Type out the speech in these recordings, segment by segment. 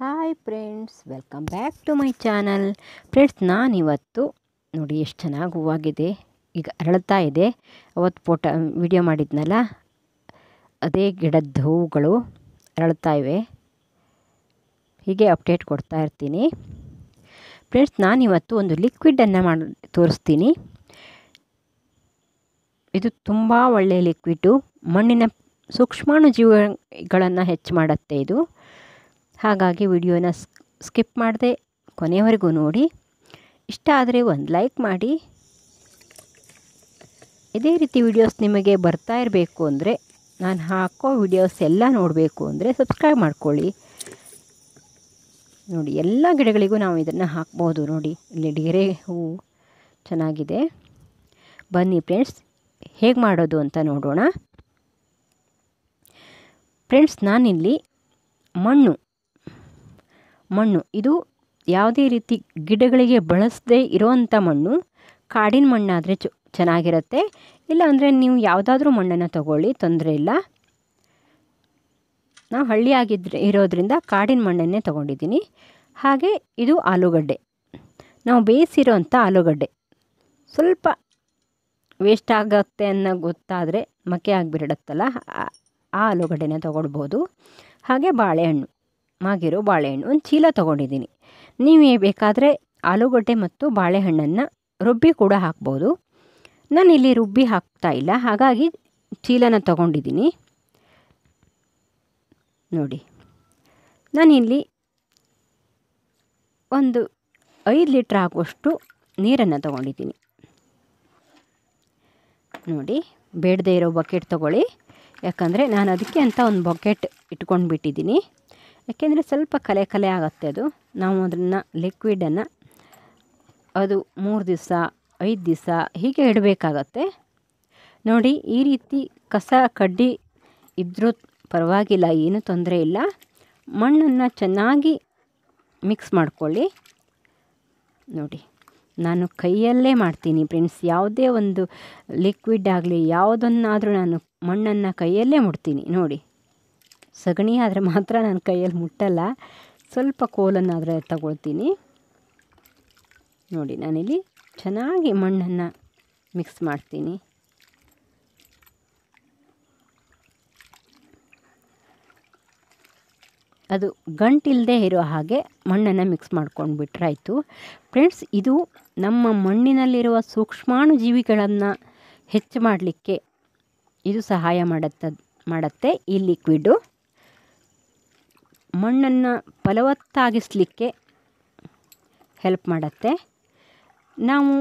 Hi friends, welcome back to my channel. Friends, ನಾನಿವತ್ತು ನೋಡಿ ಎಷ್ಟು ಚೆನ್ನಾಗಿ ಹೂವಾಗಿದೆ, ಈಗ ಅರಳ್ತಾ ಇದೆ. ಅವತ್ತು ವಿಡಿಯೋ ಮಾಡಿದ್ನಲ್ಲ, ಅದೇ ಗಿಡದ ಹೂವುಗಳು ಅರಳ್ತಾ ಇವೆ. ಹೀಗೆ ಅಪ್ಡೇಟ್ ಕೊಡ್ತಾ ಇರ್ತೀನಿ. ಫ್ರೆಂಡ್ಸ್, ನಾನಿವತ್ತು ಒಂದು ಲಿಕ್ವಿಡನ್ನು ತೋರಿಸ್ತೀನಿ. ಇದು ತುಂಬ ಒಳ್ಳೆಯ ಲಿಕ್ವಿಡ್ಡು. ಮಣ್ಣಿನ ಸೂಕ್ಷ್ಮಾಣುಜೀವಿಗಳನ್ನು ಹೆಚ್ಚು ಮಾಡುತ್ತೆ ಇದು. ಹಾಗಾಗಿ ವಿಡಿಯೋನ ಸ್ಕಿಪ್ ಮಾಡದೆ ಕೊನೆಯವರೆಗೂ ನೋಡಿ. ಇಷ್ಟ ಆದರೆ ಒಂದು ಲೈಕ್ ಮಾಡಿ. ಇದೇ ರೀತಿ ವಿಡಿಯೋಸ್ ನಿಮಗೆ ಬರ್ತಾ ಇರಬೇಕು ಅಂದರೆ, ನಾನು ಹಾಕೋ ವಿಡಿಯೋಸ್ ಎಲ್ಲ ನೋಡಬೇಕು ಅಂದರೆ ಸಬ್ಸ್ಕ್ರೈಬ್ ಮಾಡ್ಕೊಳ್ಳಿ. ನೋಡಿ, ಎಲ್ಲ ಗಿಡಗಳಿಗೂ ನಾವು ಇದನ್ನು ಹಾಕ್ಬೋದು. ನೋಡಿ, ಇಲ್ಲಿ ಡೇರೆ ಹೂವು ಚೆನ್ನಾಗಿದೆ. ಬನ್ನಿ ಫ್ರೆಂಡ್ಸ್, ಹೇಗೆ ಮಾಡೋದು ಅಂತ ನೋಡೋಣ. ಫ್ರೆಂಡ್ಸ್, ನಾನಿಲ್ಲಿ ಮಣ್ಣು ಇದು ಯಾವುದೇ ರೀತಿ ಗಿಡಗಳಿಗೆ ಬಳಸದೇ ಇರೋವಂಥ ಮಣ್ಣು. ಕಾಡಿನ ಮಣ್ಣಾದರೆ ಚೆನ್ನಾಗಿರುತ್ತೆ. ಇಲ್ಲ ಅಂದರೆ ನೀವು ಯಾವುದಾದ್ರೂ ಮಣ್ಣನ್ನು ತಗೊಳ್ಳಿ, ತೊಂದರೆ ಇಲ್ಲ. ನಾವು ಹಳ್ಳಿ ಇರೋದ್ರಿಂದ ಕಾಡಿನ ಮಣ್ಣನ್ನೇ ತೊಗೊಂಡಿದ್ದೀನಿ. ಹಾಗೆ ಇದು ಆಲೂಗಡ್ಡೆ, ನಾವು ಬೇಯಿಸಿರೋಂಥ ಆಲೂಗಡ್ಡೆ. ಸ್ವಲ್ಪ ವೇಸ್ಟ್ ಆಗುತ್ತೆ ಅನ್ನೋ ಗೊತ್ತಾದರೆ ಮಕ್ಕೆ ಆಗಿಬಿಡತ್ತಲ್ಲ, ಆ ಆಲೂಗಡ್ಡೆನ ತೊಗೊಳ್ಬೋದು. ಹಾಗೆ ಬಾಳೆಹಣ್ಣು, ಮಾಗಿರೋ ಬಾಳೆಹಣ್ಣು ಒಂದು ಚೀಲ ತೊಗೊಂಡಿದ್ದೀನಿ. ನೀವೇ ಬೇಕಾದರೆ ಆಲೂಗಡ್ಡೆ ಮತ್ತು ಬಾಳೆಹಣ್ಣನ್ನು ರುಬ್ಬಿ ಕೂಡ ಹಾಕ್ಬೋದು. ನಾನಿಲ್ಲಿ ರುಬ್ಬಿ ಹಾಕ್ತಾ ಇಲ್ಲ, ಹಾಗಾಗಿ ಚೀಲನ ತೊಗೊಂಡಿದ್ದೀನಿ. ನೋಡಿ, ನಾನಿಲ್ಲಿ ಒಂದು 5 ಲೀಟ್ರ್ ಆಗುವಷ್ಟು ನೀರನ್ನು ತೊಗೊಂಡಿದ್ದೀನಿ. ನೋಡಿ, ಬೇಡದೇ ಇರೋ ಬಕೆಟ್ ತೊಗೊಳ್ಳಿ. ಯಾಕಂದರೆ ನಾನು ಅದಕ್ಕೆ ಅಂತ ಒಂದು ಬಕೆಟ್ ಇಟ್ಕೊಂಡು ಬಿಟ್ಟಿದ್ದೀನಿ. ಯಾಕೆಂದರೆ ಸ್ವಲ್ಪ ಕಲೆ ಆಗುತ್ತೆ ಅದು. ನಾವು ಅದನ್ನು ಲಿಕ್ವಿಡನ್ನು ಅದು 3 ದಿವಸ 5 ದಿವಸ ಹೀಗೆ ಇಡಬೇಕಾಗತ್ತೆ. ನೋಡಿ, ಈ ರೀತಿ ಕಸ ಕಡ್ಡಿ ಇದ್ರೂ ಪರವಾಗಿಲ್ಲ, ಏನೂ ತೊಂದರೆ ಇಲ್ಲ. ಮಣ್ಣನ್ನು ಚೆನ್ನಾಗಿ ಮಿಕ್ಸ್ ಮಾಡ್ಕೊಳ್ಳಿ. ನೋಡಿ, ನಾನು ಕೈಯಲ್ಲೇ ಮಾಡ್ತೀನಿ ಫ್ರೆಂಡ್ಸ್. ಯಾವುದೇ ಒಂದು ಲಿಕ್ವಿಡ್ ಆಗಲಿ ಯಾವುದನ್ನಾದರೂ ನಾನು ಮಣ್ಣನ್ನು ಕೈಯಲ್ಲೇ ಮುಡ್ತೀನಿ. ನೋಡಿ, ಸಗಣಿ ಆದರೆ ಮಾತ್ರ ನಾನು ಕೈಯಲ್ಲಿ ಮುಟ್ಟಲ್ಲ, ಸ್ವಲ್ಪ ಕೋಲನ್ನಾದರೆ ತಗೊಳ್ತೀನಿ. ನೋಡಿ, ನಾನಿಲ್ಲಿ ಚೆನ್ನಾಗಿ ಮಣ್ಣನ್ನು ಮಿಕ್ಸ್ ಮಾಡ್ತೀನಿ. ಅದು ಗಂಟಿಲ್ಲದೆ ಇರೋ ಹಾಗೆ ಮಣ್ಣನ್ನು ಮಿಕ್ಸ್ ಮಾಡ್ಕೊಂಡು ಬಿಟ್ರಾಯಿತು. ಫ್ರೆಂಡ್ಸ್, ಇದು ನಮ್ಮ ಮಣ್ಣಿನಲ್ಲಿರುವ ಸೂಕ್ಷ್ಮಾಣುಜೀವಿಗಳನ್ನು ಹೆಚ್ಚು ಮಾಡಲಿಕ್ಕೆ ಇದು ಸಹಾಯ ಮಾಡುತ್ತೆ. ಈ ಲಿಕ್ವಿಡ್ಡು ಮಣ್ಣನ್ನು ಫಲವತ್ತಾಗಿಸಲಿಕ್ಕೆ ಹೆಲ್ಪ್ ಮಾಡುತ್ತೆ. ನಾವು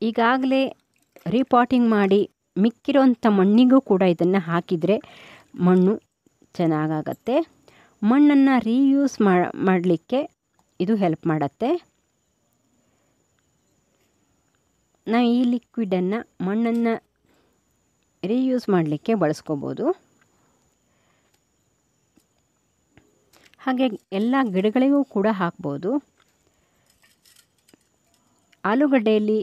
ಈಗಾಗಲೇ ರೀಪಾಟಿಂಗ್ ಮಾಡಿ ಮಿಕ್ಕಿರೋಂಥ ಮಣ್ಣಿಗೂ ಕೂಡ ಇದನ್ನು ಹಾಕಿದರೆ ಮಣ್ಣು ಚೆನ್ನಾಗಾಗತ್ತೆ. ಮಣ್ಣನ್ನು ರೀಯೂಸ್ ಮಾಡಲಿಕ್ಕೆ ಇದು ಹೆಲ್ಪ್ ಮಾಡುತ್ತೆ. ನಾವು ಈ ಲಿಕ್ವಿಡನ್ನು ಮಣ್ಣನ್ನು ರೀಯೂಸ್ ಮಾಡಲಿಕ್ಕೆ ಬಳಸ್ಕೋಬೋದು. ಹಾಗೆ ಎಲ್ಲ ಗಿಡಗಳಿಗೂ ಕೂಡ ಹಾಕ್ಬೋದು. ಆಲೂಗಡ್ಡೆಯಲ್ಲಿ,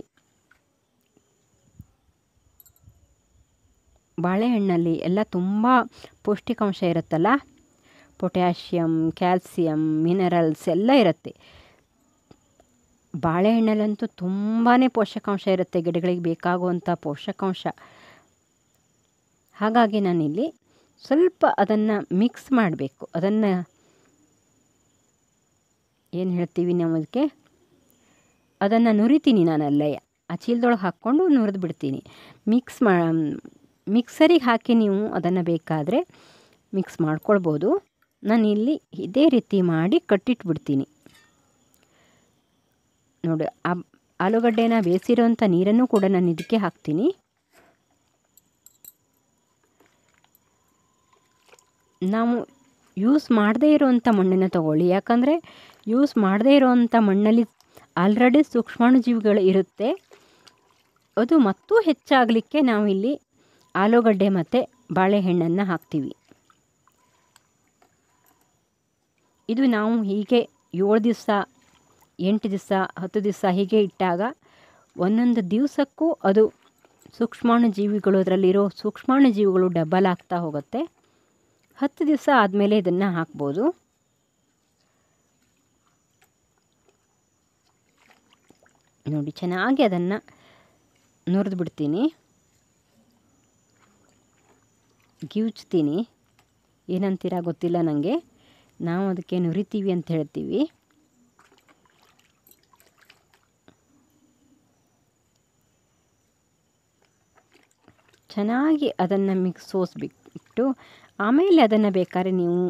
ಬಾಳೆಹಣ್ಣಲ್ಲಿ ಎಲ್ಲ ತುಂಬ ಪೌಷ್ಟಿಕಾಂಶ ಇರುತ್ತಲ್ಲ. ಪೊಟ್ಯಾಷಿಯಮ್, ಕ್ಯಾಲ್ಸಿಯಮ್, ಮಿನರಲ್ಸ್ ಎಲ್ಲ ಇರುತ್ತೆ. ಬಾಳೆಹಣ್ಣಲ್ಲಂತೂ ತುಂಬಾ ಪೋಷಕಾಂಶ ಇರುತ್ತೆ, ಗಿಡಗಳಿಗೆ ಬೇಕಾಗುವಂಥ ಪೋಷಕಾಂಶ. ಹಾಗಾಗಿ ನಾನಿಲ್ಲಿ ಸ್ವಲ್ಪ ಅದನ್ನು ಮಿಕ್ಸ್ ಮಾಡಬೇಕು. ಅದನ್ನು ಏನು ಹೇಳ್ತೀವಿ ನಾವು ಅದಕ್ಕೆ, ಅದನ್ನು ನುರಿತೀನಿ ನಾನಲ್ಲೇ. ಆ ಚೀಲದೊಳಗೆ ಹಾಕ್ಕೊಂಡು ನುರಿದು ಬಿಡ್ತೀನಿ. ಮಿಕ್ಸರಿಗೆ ಹಾಕಿ ನೀವು ಅದನ್ನು ಬೇಕಾದರೆ ಮಿಕ್ಸ್ ಮಾಡ್ಕೊಳ್ಬೋದು. ನಾನಿಲ್ಲಿ ಇದೇ ರೀತಿ ಮಾಡಿ ಕಟ್ಟಿಟ್ಬಿಡ್ತೀನಿ. ನೋಡಿ, ಆಲೂಗಡ್ಡೆನ ಬೇಯಿಸಿರೋಂಥ ನೀರನ್ನು ಕೂಡ ನಾನು ಇದಕ್ಕೆ ಹಾಕ್ತೀನಿ. ನಾವು ಯೂಸ್ ಮಾಡದೇ ಇರೋವಂಥ ಮಣ್ಣನ್ನು ತಗೊಳ್ಳಿ. ಯಾಕಂದರೆ ಯೂಸ್ ಮಾಡದೇ ಇರೋವಂಥ ಮಣ್ಣಲ್ಲಿ ಆಲ್ರೆಡಿ ಸೂಕ್ಷ್ಮಾಣುಜೀವಿಗಳು ಇರುತ್ತೆ. ಅದು ಮತ್ತೂ ಹೆಚ್ಚಾಗಲಿಕ್ಕೆ ನಾವಿಲ್ಲಿ ಆಲೂಗಡ್ಡೆ ಮತ್ತು ಬಾಳೆಹಣ್ಣನ್ನು ಹಾಕ್ತೀವಿ. ಇದು ನಾವು ಹೀಗೆ 7 ದಿವಸ 8 ದಿವಸ 10 ದಿವಸ ಹೀಗೆ ಇಟ್ಟಾಗ ಒಂದೊಂದು ದಿವಸಕ್ಕೂ ಅದು ಸೂಕ್ಷ್ಮಾಣುಜೀವಿಗಳು, ಅದರಲ್ಲಿರೋ ಸೂಕ್ಷ್ಮಾಣುಜೀವಿಗಳು ಡಬಲ್ ಆಗ್ತಾ ಹೋಗುತ್ತೆ. 10 ದಿವಸ ಆದಮೇಲೆ ಇದನ್ನು ಹಾಕ್ಬೋದು. ನೋಡಿ ಚೆನ್ನಾಗಿ ಅದನ್ನು ನುರಿದು ಬಿಡ್ತೀನಿ, ಗಿವ್ಚ್ತೀನಿ, ಏನಂತೀರ ಗೊತ್ತಿಲ್ಲ ನನಗೆ, ನಾವು ಅದಕ್ಕೆ ನುರಿತೀವಿ ಅಂತ ಹೇಳ್ತೀವಿ. ಚೆನ್ನಾಗಿ ಅದನ್ನು ಸೋಸಿಬಿಟ್ಟು ಆಮೇಲೆ ಅದನ್ನು ಬೇಕಾದ್ರೆ ನೀವು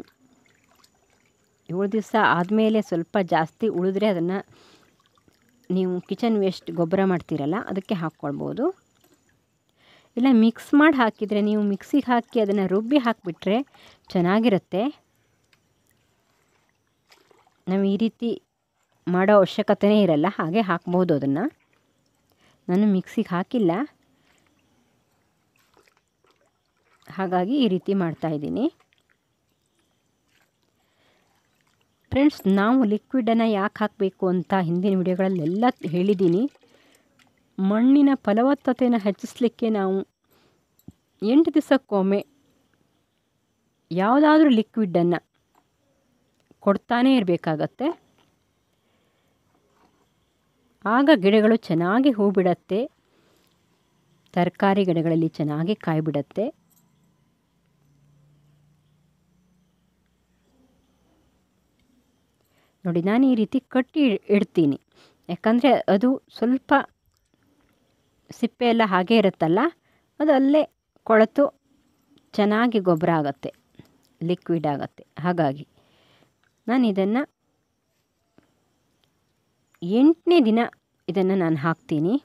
7 ದಿವಸ ಆದಮೇಲೆ ಸ್ವಲ್ಪ ಜಾಸ್ತಿ ಉಳಿದ್ರೆ ಅದನ್ನು ನೀವು ಕಿಚನ್ ವೇಸ್ಟ್ ಗೊಬ್ಬರ ಮಾಡ್ತೀರಲ್ಲ ಅದಕ್ಕೆ ಹಾಕ್ಕೊಳ್ಬೋದು. ಇಲ್ಲ ಮಿಕ್ಸ್ ಮಾಡಿ ಹಾಕಿದರೆ, ನೀವು ಮಿಕ್ಸಿಗೆ ಹಾಕಿ ಅದನ್ನು ರುಬ್ಬಿ ಹಾಕಿಬಿಟ್ರೆ ಚೆನ್ನಾಗಿರುತ್ತೆ. ನಾವು ಈ ರೀತಿ ಮಾಡೋ ಅವಶ್ಯಕತೆಯೇ ಇರಲ್ಲ, ಹಾಗೆ ಹಾಕ್ಬೋದು ಅದನ್ನು. ನಾನು ಮಿಕ್ಸಿಗೆ ಹಾಕಿಲ್ಲ, ಹಾಗಾಗಿ ಈ ರೀತಿ ಮಾಡ್ತಾಯಿದ್ದೀನಿ. ಫ್ರೆಂಡ್ಸ್, ನಾವು ಲಿಕ್ವಿಡನ್ನು ಯಾಕೆ ಹಾಕಬೇಕು ಅಂತ ಹಿಂದಿನ ವಿಡಿಯೋಗಳಲ್ಲೆಲ್ಲ ಹೇಳಿದ್ದೀನಿ. ಮಣ್ಣಿನ ಫಲವತ್ತತೆಯನ್ನು ಹೆಚ್ಚಿಸಲಿಕ್ಕೆ ನಾವು 8 ದಿವಸಕ್ಕೊಮ್ಮೆ ಯಾವುದಾದ್ರೂ ಲಿಕ್ವಿಡನ್ನು ಕೊಡ್ತಾನೇ ಇರಬೇಕಾಗತ್ತೆ. ಆಗ ಗಿಡಗಳು ಚೆನ್ನಾಗಿ ಹೂ ಬಿಡುತ್ತೆ, ತರಕಾರಿ ಗಿಡಗಳಲ್ಲಿ ಚೆನ್ನಾಗಿ ಕಾಯಿ ಬಿಡುತ್ತೆ. ನೋಡಿ, ನಾನು ಈ ರೀತಿ ಕಟ್ಟಿ ಇಡ್ತೀನಿ, ಯಾಕಂದರೆ ಅದು ಸ್ವಲ್ಪ ಸಿಪ್ಪೆ ಎಲ್ಲ ಹಾಗೇ ಇರುತ್ತಲ್ಲ, ಅದು ಅಲ್ಲೇ ಕೊಳೆತು ಚೆನ್ನಾಗಿ ಗೊಬ್ಬರ ಆಗುತ್ತೆ, ಲಿಕ್ವಿಡ್ ಆಗುತ್ತೆ. ಹಾಗಾಗಿ ನಾನು ಇದನ್ನು 8ನೇ ದಿನ ಇದನ್ನು ನಾನು ಹಾಕ್ತೀನಿ.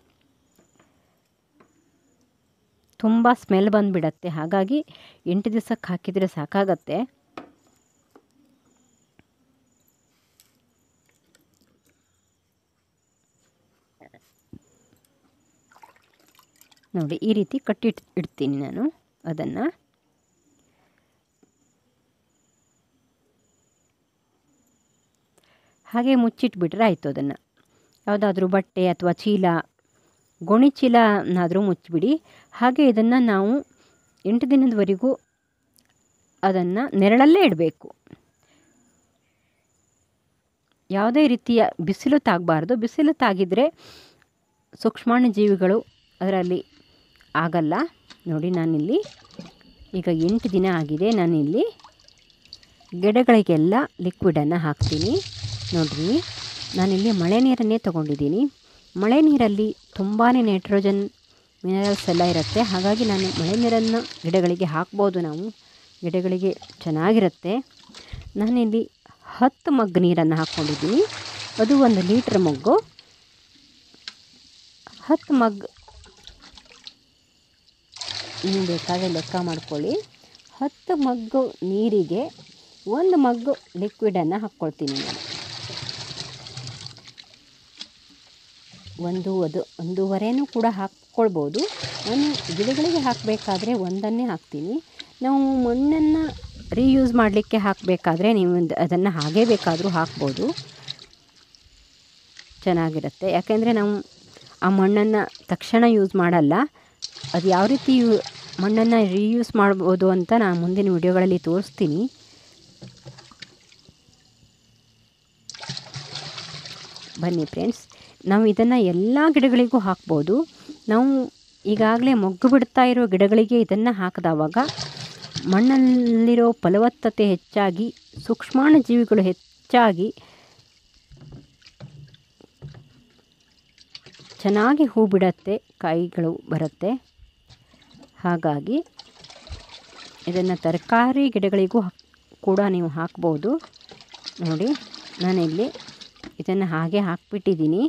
ತುಂಬ ಸ್ಮೆಲ್ ಬಂದುಬಿಡತ್ತೆ, ಹಾಗಾಗಿ 8 ದಿವಸಕ್ಕೆ ಹಾಕಿದರೆ ಸಾಕಾಗತ್ತೆ. ನೋಡಿ, ಈ ರೀತಿ ಇಡ್ತೀನಿ ನಾನು ಅದನ್ನು. ಹಾಗೆ ಮುಚ್ಚಿಟ್ಬಿಟ್ರೆ ಆಯಿತು. ಅದನ್ನು ಯಾವುದಾದ್ರೂ ಬಟ್ಟೆ ಅಥವಾ ಚೀಲ, ಗೋಣಿ ಚೀಲನಾದರೂ ಮುಚ್ಚಿಬಿಡಿ. ಹಾಗೆ ಇದನ್ನು ನಾವು 8 ದಿನದವರೆಗೂ ಅದನ್ನು ನೆರಳಲ್ಲೇ ಇಡಬೇಕು. ಯಾವುದೇ ರೀತಿಯ ಬಿಸಿಲು ತಾಗಬಾರ್ದು. ಬಿಸಿಲು ತಾಗಿದರೆ ಸೂಕ್ಷ್ಮಾಣು ಜೀವಿಗಳು ಅದರಲ್ಲಿ ಆಗಲ್ಲ. ನೋಡಿ, ನಾನಿಲ್ಲಿ ಈಗ 8 ದಿನ ಆಗಿದೆ. ನಾನಿಲ್ಲಿ ಗಿಡಗಳಿಗೆಲ್ಲ ಲಿಕ್ವಿಡನ್ನು ಹಾಕ್ತೀನಿ. ನೋಡಿರಿ, ನಾನಿಲ್ಲಿ ಮಳೆ ನೀರನ್ನೇ ತೊಗೊಂಡಿದ್ದೀನಿ. ಮಳೆ ನೀರಲ್ಲಿ ತುಂಬಾ ನೈಟ್ರೋಜನ್, ಮಿನರಲ್ಸ್ ಎಲ್ಲ ಇರುತ್ತೆ. ಹಾಗಾಗಿ ನಾನು ಮಳೆ ನೀರನ್ನು ಗಿಡಗಳಿಗೆ ಹಾಕ್ಬೋದು. ನಾವು ಗಿಡಗಳಿಗೆ ಚೆನ್ನಾಗಿರುತ್ತೆ. ನಾನಿಲ್ಲಿ 10 ಮಗ್ ನೀರನ್ನು ಹಾಕ್ಕೊಂಡಿದ್ದೀನಿ. ಅದು 1 ಲೀಟ್ರ್ ಮಗ್ಗು. 10 ಮಗ್ ನೀವು ಬೇಕಾದರೆ ಲೆಕ್ಕ ಮಾಡ್ಕೊಳ್ಳಿ. 10 ಮಗ್ಗು ನೀರಿಗೆ 1 ಮಗ್ಗು ಲಿಕ್ವಿಡನ್ನು ಹಾಕ್ಕೊಳ್ತೀನಿ ನಾನು. 1.5 ಕೂಡ ಹಾಕ್ಕೊಳ್ಬೋದು. ನಾನು ಗಿಡಗಳಿಗೆ ಹಾಕಬೇಕಾದ್ರೆ 1 ಹಾಕ್ತೀನಿ. ನಾವು ಮಣ್ಣನ್ನು ರೀಯೂಸ್ ಮಾಡಲಿಕ್ಕೆ ಹಾಕಬೇಕಾದ್ರೆ ನೀವು ಅದನ್ನು ಹಾಗೇ ಬೇಕಾದರೂ ಹಾಕ್ಬೋದು, ಚೆನ್ನಾಗಿರುತ್ತೆ. ಯಾಕೆಂದರೆ ನಾವು ಆ ಮಣ್ಣನ್ನು ತಕ್ಷಣ ಯೂಸ್ ಮಾಡಲ್ಲ. ಅದು ಯಾವ ರೀತಿ ಮಣ್ಣನ್ನು ರೀಯೂಸ್ ಮಾಡ್ಬೋದು ಅಂತ ನಾನು ಮುಂದಿನ ವಿಡಿಯೋಗಳಲ್ಲಿ ತೋರಿಸ್ತೀನಿ. ಬನ್ನಿ ಫ್ರೆಂಡ್ಸ್, ನಾವು ಇದನ್ನು ಎಲ್ಲ ಗಿಡಗಳಿಗೂ ಹಾಕ್ಬೋದು. ನಾವು ಈಗಾಗಲೇ ಮೊಗ್ಗು ಬಿಡ್ತಾ ಇರೋ ಗಿಡಗಳಿಗೆ ಇದನ್ನು ಹಾಕಿದವಾಗ ಮಣ್ಣಲ್ಲಿರೋ ಫಲವತ್ತತೆ ಹೆಚ್ಚಾಗಿ, ಸೂಕ್ಷ್ಮಾಣು ಜೀವಿಗಳು ಹೆಚ್ಚಾಗಿ ಚೆನ್ನಾಗಿ ಹೂ ಬಿಡುತ್ತೆ, ಕಾಯಿಗಳು ಬರುತ್ತೆ. ಹಾಗಾಗಿ ಇದನ್ನು ತರಕಾರಿ ಗಿಡಗಳಿಗೂ ಕೂಡ ನೀವು ಹಾಕ್ಬೋದು. ನೋಡಿ, ನಾನಿಲ್ಲಿ ಇದನ್ನು ಹಾಗೆ ಹಾಕ್ಬಿಟ್ಟಿದ್ದೀನಿ.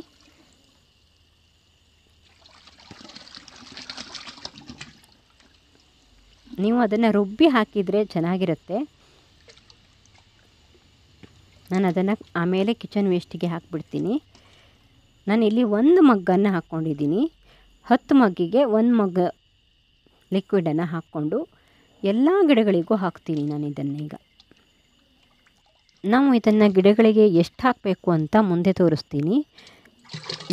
ನೀವು ಅದನ್ನು ರುಬ್ಬಿ ಹಾಕಿದರೆ ಚೆನ್ನಾಗಿರುತ್ತೆ. ನಾನು ಅದನ್ನು ಆಮೇಲೆ ಕಿಚನ್ ವೇಸ್ಟಿಗೆ ಹಾಕಿಬಿಡ್ತೀನಿ. ನಾನಿಲ್ಲಿ 1 ಮಗ್ಗನ್ನು ಹಾಕ್ಕೊಂಡಿದ್ದೀನಿ. 10 ಮಗ್ಗಿಗೆ 1 ಮಗ್ ಲಿಕ್ವಿಡನ್ನು ಹಾಕ್ಕೊಂಡು ಎಲ್ಲ ಗಿಡಗಳಿಗೂ ಹಾಕ್ತೀನಿ ನಾನು ಇದನ್ನು. ಈಗ ನಾವು ಇದನ್ನು ಗಿಡಗಳಿಗೆ ಎಷ್ಟು ಹಾಕಬೇಕು ಅಂತ ಮುಂದೆ ತೋರಿಸ್ತೀನಿ.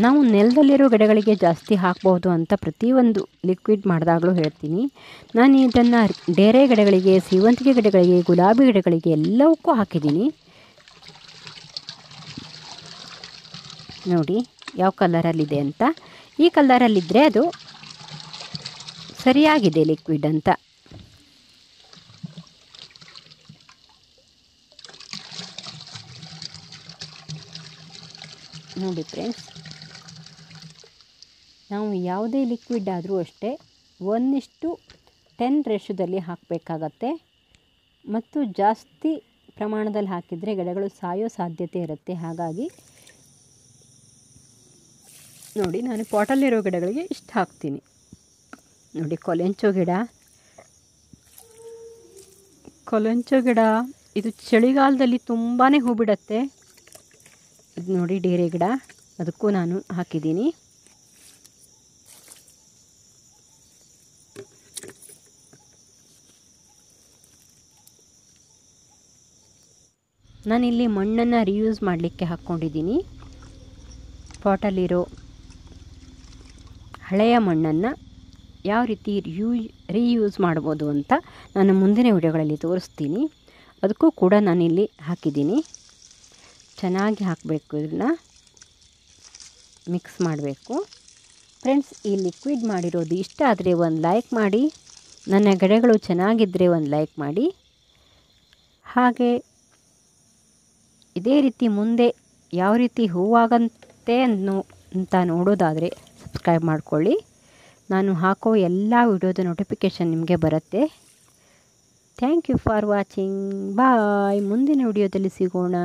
ನಾವು ನೆಲದಲ್ಲಿರೋ ಗಿಡಗಳಿಗೆ ಜಾಸ್ತಿ ಹಾಕ್ಬೋದು ಅಂತ ಪ್ರತಿಯೊಂದು ಲಿಕ್ವಿಡ್ ಮಾಡಿದಾಗಲೂ ಹೇಳ್ತೀನಿ. ನಾನು ಇದನ್ನು ಡೇರೆ ಗಿಡಗಳಿಗೆ, ಸೇವಂತಿಗೆ ಗಿಡಗಳಿಗೆ, ಗುಲಾಬಿ ಗಿಡಗಳಿಗೆ ಎಲ್ಲವಕ್ಕೂ ಹಾಕಿದ್ದೀನಿ. ನೋಡಿ, ಯಾವ ಕಲರಲ್ಲಿದೆ ಅಂತ. ಈ ಕಲರಲ್ಲಿದ್ದರೆ ಅದು ಸರಿಯಾಗಿದೆ ಲಿಕ್ವಿಡ್ ಅಂತ. ನೋಡಿ ಫ್ರೆಂಡ್ಸ್, ನಾವು ಯಾವುದೇ ಲಿಕ್ವಿಡ್ ಆದರೂ ಅಷ್ಟೇ 1:10 ರೇಷದಲ್ಲಿ ಹಾಕಬೇಕಾಗತ್ತೆ. ಮತ್ತು ಜಾಸ್ತಿ ಪ್ರಮಾಣದಲ್ಲಿ ಹಾಕಿದರೆ ಗಿಡಗಳು ಸಾಯೋ ಸಾಧ್ಯತೆ ಇರುತ್ತೆ. ಹಾಗಾಗಿ ನೋಡಿ, ನಾನು ಪಾಟಲ್ಲಿರೋ ಗಿಡಗಳಿಗೆ ಇಷ್ಟು ಹಾಕ್ತೀನಿ. ನೋಡಿ, ಕೊಲೆಂಚೋ ಗಿಡ ಇದು ಚಳಿಗಾಲದಲ್ಲಿ ತುಂಬಾ ಹೂ ಬಿಡುತ್ತೆ. ಇದು ನೋಡಿ ಡೇರೆ ಗಿಡ, ಅದಕ್ಕೂ ನಾನು ಹಾಕಿದ್ದೀನಿ. ನಾನಿಲ್ಲಿ ಮಣ್ಣನ್ನು ರೀಯೂಸ್ ಮಾಡಲಿಕ್ಕೆ ಹಾಕ್ಕೊಂಡಿದ್ದೀನಿ. ಪಾಟಲ್ಲಿರೋ ಹಳೆಯ ಮಣ್ಣನ್ನು ಯಾವ ರೀತಿ ರೀಯೂಸ್ ಮಾಡ್ಬೋದು ಅಂತ ನಾನು ಮುಂದಿನ ವಿಡಿಯೋಗಳಲ್ಲಿ ತೋರಿಸ್ತೀನಿ. ಅದಕ್ಕೂ ಕೂಡ ನಾನಿಲ್ಲಿ ಹಾಕಿದ್ದೀನಿ. ಚೆನ್ನಾಗಿ ಹಾಕಬೇಕು, ಇದನ್ನು ಮಿಕ್ಸ್ ಮಾಡಬೇಕು. ಫ್ರೆಂಡ್ಸ್, ಈ ಲಿಕ್ವಿಡ್ ಮಾಡಿರೋದು ಇಷ್ಟ ಆದರೆ ಒಂದು ಲೈಕ್ ಮಾಡಿ. ನನ್ನ ಗಿಡಗಳು ಚೆನ್ನಾಗಿದ್ದರೆ ಒಂದು ಲೈಕ್ ಮಾಡಿ. ಹಾಗೆ ಇದೇ ರೀತಿ ಮುಂದೆ ಯಾವ ರೀತಿ ಹೂವಾಗಂತೆ ಅಂತ ನೋಡೋದಾದರೆ ಸಬ್ಸ್ಕ್ರೈಬ್ ಮಾಡ್ಕೊಳ್ಳಿ. ನಾನು ಹಾಕೋ ಎಲ್ಲ ವಿಡಿಯೋದ ನೋಟಿಫಿಕೇಷನ್ ನಿಮಗೆ ಬರುತ್ತೆ. Thank you for watching. Bye. ಮುಂದಿನ ವಿಡಿಯೋದಲ್ಲಿ ಸಿಗೋಣ.